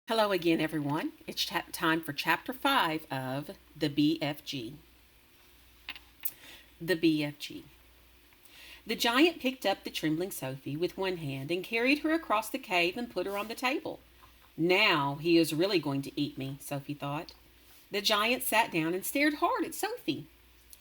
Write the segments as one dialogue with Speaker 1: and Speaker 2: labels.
Speaker 1: Hello again, everyone. It's time for Chapter 5 of the BFG. The BFG. The giant picked up the trembling Sophie with one hand and carried her across the cave and put her on the table. Now he is really going to eat me, Sophie thought. The giant sat down and stared hard at Sophie.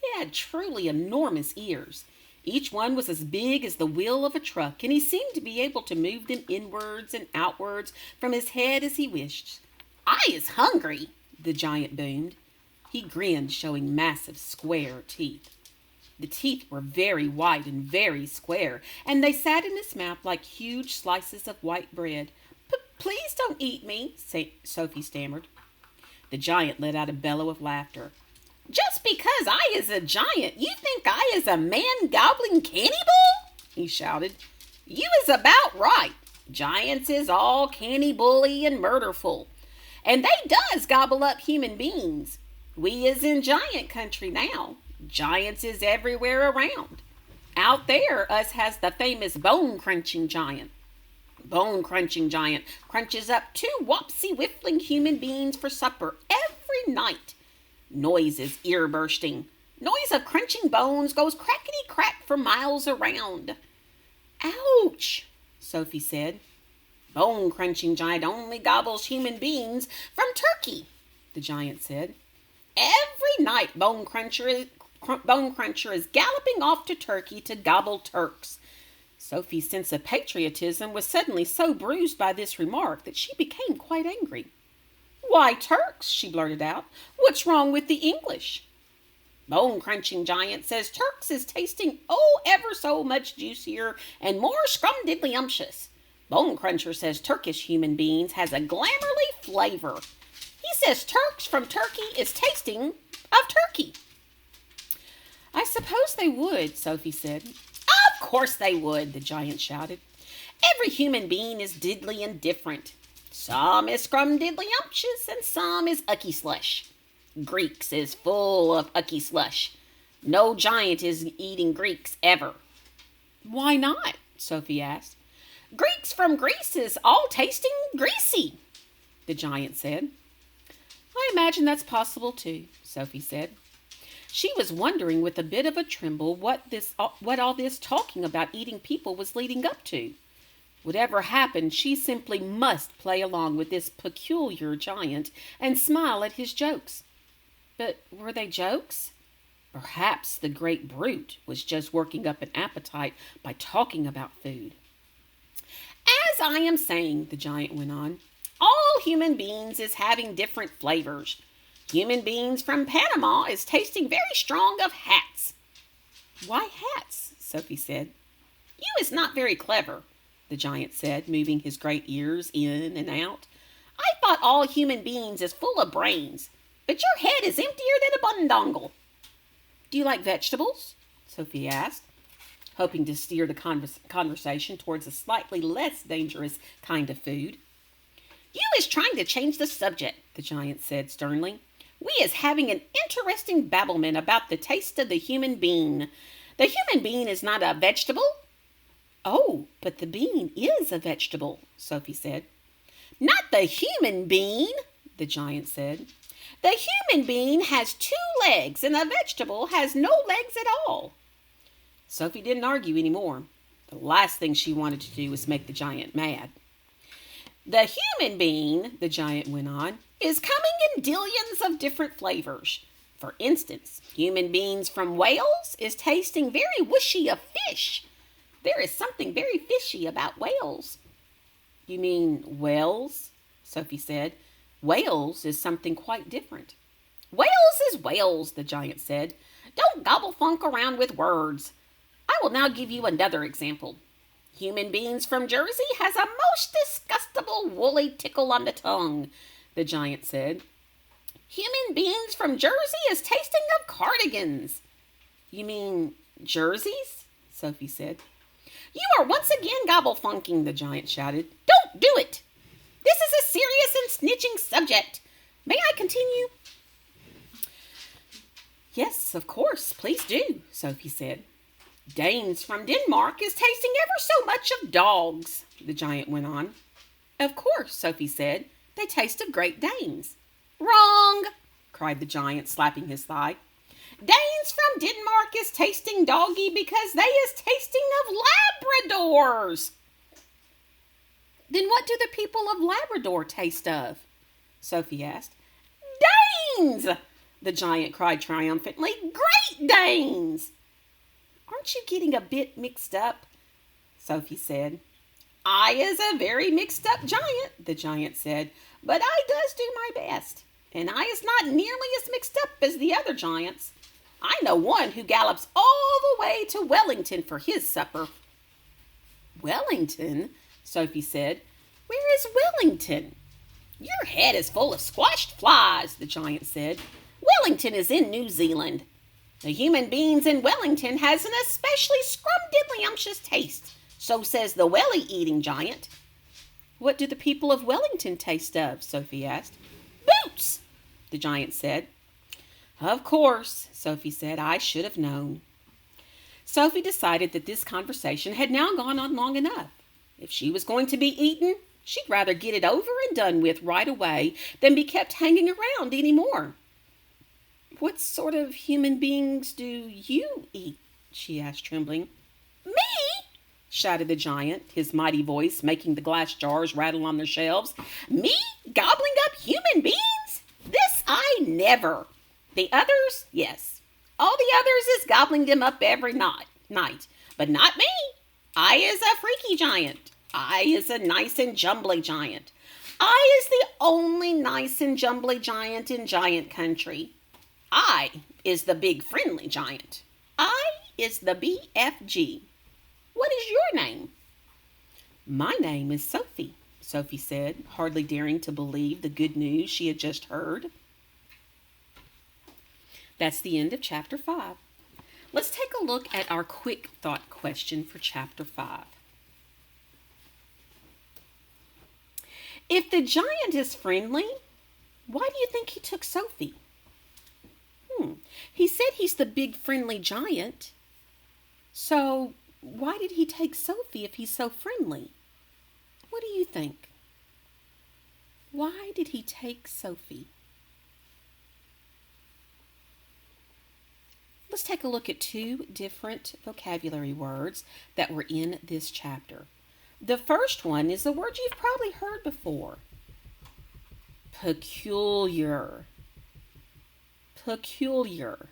Speaker 1: He had truly enormous ears. Each one was as big as the wheel of a truck, and he seemed to be able to move them inwards and outwards from his head as he wished. "I is hungry," the giant boomed. He grinned, showing massive, square teeth. The teeth were very white and very square, and they sat in his mouth like huge slices of white bread. "Please don't eat me," Sophie stammered. The giant let out a bellow of laughter. "Just because I is a giant, you think I is a man-gobbling cannibal?" he shouted. "You is about right. Giants is all canny-bully and murderful. And they does gobble up human beings. We is in giant country now. Giants is everywhere around. Out there, us has the famous bone-crunching giant. Bone-crunching giant crunches up 2 wopsy-whiffling human beings for supper every night. Noise is ear-bursting. Noise of crunching bones goes crackety-crack for miles around." "Ouch," Sophie said. "Bone-crunching giant only gobbles human beings from turkey," the giant said. "Every night Bone Cruncher is galloping off to Turkey to gobble Turks." Sophie's sense of patriotism was suddenly so bruised by this remark that she became quite angry. "Why Turks?" she blurted out. "What's wrong with the English?" "Bone-crunching giant says Turks is tasting ever so much juicier and more scrumdiddlyumptious. Bone-cruncher says Turkish human beings has a glamourly flavor. He says Turks from Turkey is tasting of turkey." "I suppose they would," Sophie said. "Of course they would," the giant shouted. "Every human being is diddly and different. Some is scrumdiddlyumptious and some is ucky slush. Greeks is full of ucky slush. No giant is eating Greeks ever." "Why not?" Sophie asked. "Greeks from Greece is all tasting greasy," the giant said. "I imagine that's possible too," Sophie said. She was wondering with a bit of a tremble what all this talking about eating people was leading up to. Whatever happened, she simply must play along with this peculiar giant and smile at his jokes. But were they jokes? Perhaps the great brute was just working up an appetite by talking about food. "As I am saying," the giant went on, "all human beings is having different flavors. Human beings from Panama is tasting very strong of hats." "Why hats?" Sophie said. "You is not very clever," the giant said, moving his great ears in and out. "I thought all human beings is full of brains, but your head is emptier than a bundongle." "Do you like vegetables?" Sophie asked, hoping to steer the conversation towards a slightly less dangerous kind of food. "You is trying to change the subject," the giant said sternly. "We is having an interesting babblement about the taste of the human bean. The human bean is not a vegetable." "Oh, but the bean is a vegetable," Sophie said. "Not the human bean," the giant said. "The human bean has 2 legs and the vegetable has no legs at all." Sophie didn't argue anymore. The last thing she wanted to do was make the giant mad. "The human bean," the giant went on, "is coming in dillions of different flavors. For instance, human beans from Wales is tasting very wishy of fish. There is something very fishy about whales." "You mean whales?" Sophie said. "Whales is something quite different." "Whales is whales," the giant said. "Don't gobble-funk around with words. I will now give you another example. Human beings from Jersey has a most disgustable woolly tickle on the tongue," the giant said. "Human beings from Jersey is tasting of cardigans." "You mean jerseys?" Sophie said. "You are once again gobble-funking," the giant shouted. "Don't do it. This is a serious and snitching subject. May I continue?" "Yes, of course, please do," Sophie said. "Danes from Denmark is tasting ever so much of dogs," the giant went on. "Of course," Sophie said, They taste of Great Danes. Wrong, cried the giant, slapping his thigh. Danes from Denmark is tasting doggy because they is tasting of Labradors. Then what do the people of Labrador taste of? Sophie asked. Danes! The giant cried triumphantly. Great Danes! Aren't you getting a bit mixed up? Sophie said. I is a very mixed up giant, the giant said, but I does do my best, and I is not nearly as mixed up as the other giants. I know one who gallops all the way to Wellington for his supper. Wellington? Sophie said. Where is Wellington? Your head is full of squashed flies, the giant said. Wellington is in New Zealand. The human beings in Wellington has an especially scrumdiddlyumptious taste, so says the welly-eating giant. What do the people of Wellington taste of? Sophie asked. Boots, the giant said. Of course, Sophie said. I should have known. Sophie decided that this conversation had now gone on long enough. If she was going to be eaten, she'd rather get it over and done with right away than be kept hanging around any more. What sort of human beings do you eat? She asked, trembling. Me? Shouted the giant, his mighty voice making the glass jars rattle on their shelves. Me? Gobbling up human beings? This I never. The others? Yes. All the others is gobbling them up every night. But not me. I is a freaky giant. I is a nice and jumbly giant. I is the only nice and jumbly giant in giant country. I is the big friendly giant. I is the BFG. What is your name? My name is Sophie, Sophie said, hardly daring to believe the good news she had just heard. That's the end of Chapter 5. Let's take a look at our quick thought question for Chapter 5. If the giant is friendly, why do you think he took Sophie? He said he's the big friendly giant. So why did he take Sophie if he's so friendly? What do you think? Why did he take Sophie? Let's take a look at two different vocabulary words that were in this chapter. The first one is a word you've probably heard before. Peculiar. Peculiar.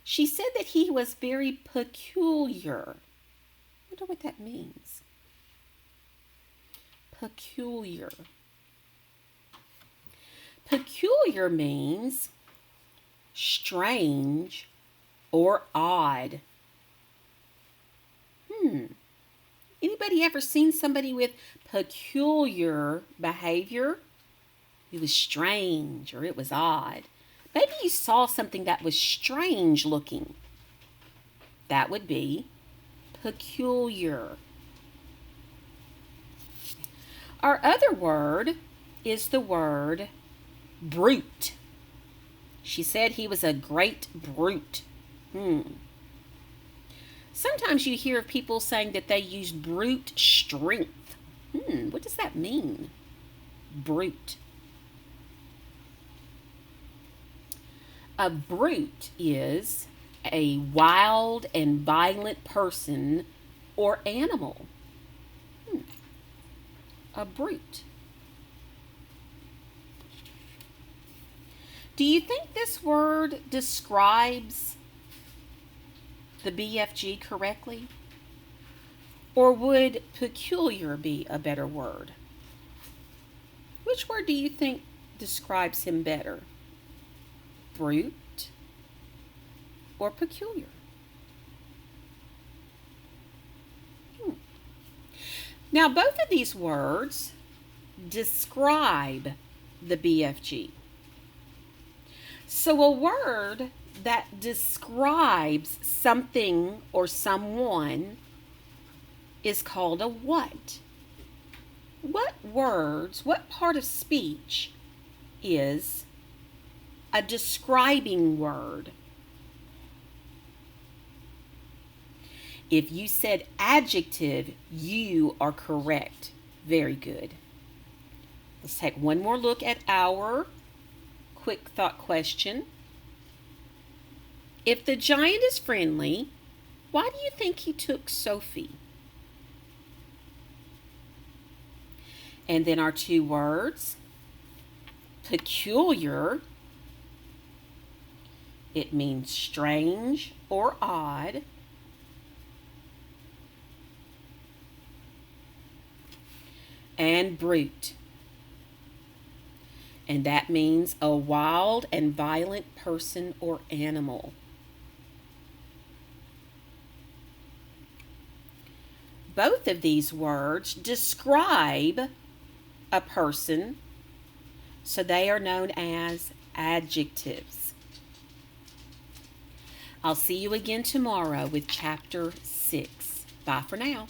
Speaker 1: She said that he was very peculiar. I wonder what that means. Peculiar. Peculiar means strange or odd. Anybody ever seen somebody with peculiar behavior? It was strange or it was odd. Maybe you saw something that was strange looking. That would be peculiar. Our other word is the word brute. She said he was a great brute. Sometimes you hear of people saying that they use brute strength. What does that mean? Brute. A brute is a wild and violent person or animal. A brute. Do you think this word describes the BFG correctly? Or would peculiar be a better word? Which word do you think describes him better? Brute or peculiar? Now, both of these words describe the BFG. So a word that describes something or someone is called a what? What part of speech is a describing word? If you said adjective, you are correct. Very good. Let's take one more look at our quick thought question. If the giant is friendly, why do you think he took Sophie? And then our two words, peculiar, it means strange or odd. And brute, and that means a wild and violent person or animal. Both of these words describe a person, so they are known as adjectives. I'll see you again tomorrow with Chapter 6. Bye for now.